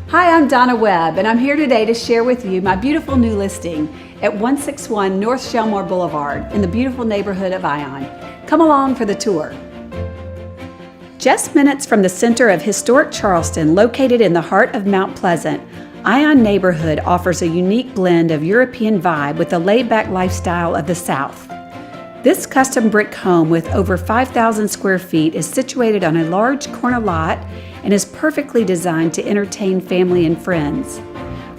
Hi, I'm Donna Webb, and I'm here today to share with you my beautiful new listing at 161 North Shelmore Boulevard in the beautiful neighborhood of Ion. Come along for the tour. Just minutes from the center of historic Charleston, located in the heart of Mount Pleasant, Ion neighborhood offers a unique blend of European vibe with the laid-back lifestyle of the South. This custom brick home with over 5,000 square feet is situated on a large corner lot and is perfectly designed to entertain family and friends.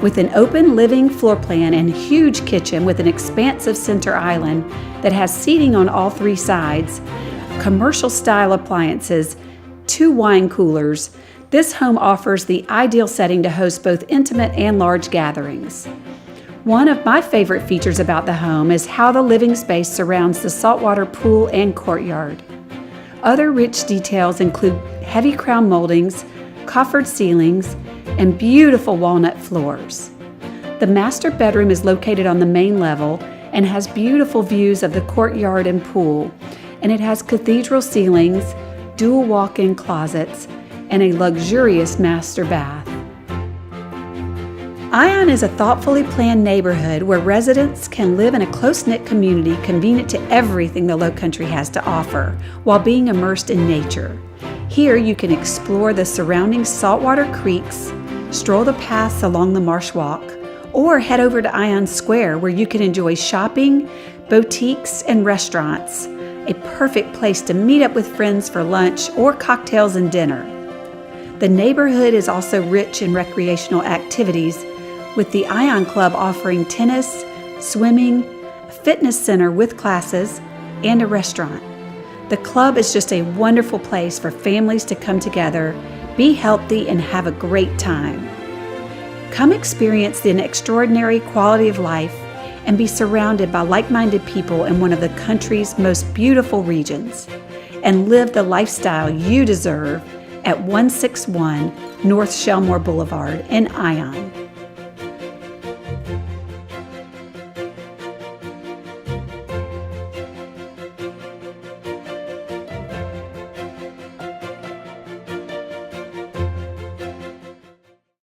With an open living floor plan and huge kitchen with an expansive center island that has seating on all three sides, commercial style appliances, 2 wine coolers, this home offers the ideal setting to host both intimate and large gatherings. One of my favorite features about the home is how the living space surrounds the saltwater pool and courtyard. Other rich details include heavy crown moldings, coffered ceilings, and beautiful walnut floors. The master bedroom is located on the main level and has beautiful views of the courtyard and pool, and it has cathedral ceilings, dual walk-in closets, and a luxurious master bath. Ion is a thoughtfully planned neighborhood where residents can live in a close-knit community convenient to everything the Lowcountry has to offer while being immersed in nature. Here you can explore the surrounding saltwater creeks, stroll the paths along the marsh walk, or head over to Ion Square where you can enjoy shopping, boutiques, and restaurants, a perfect place to meet up with friends for lunch or cocktails and dinner. The neighborhood is also rich in recreational activities, with the Ion Club offering tennis, swimming, a fitness center with classes, and a restaurant. The club is just a wonderful place for families to come together, be healthy, and have a great time. Come experience the extraordinary quality of life and be surrounded by like-minded people in one of the country's most beautiful regions, and live the lifestyle you deserve at 161 North Shelmore Boulevard in Ion.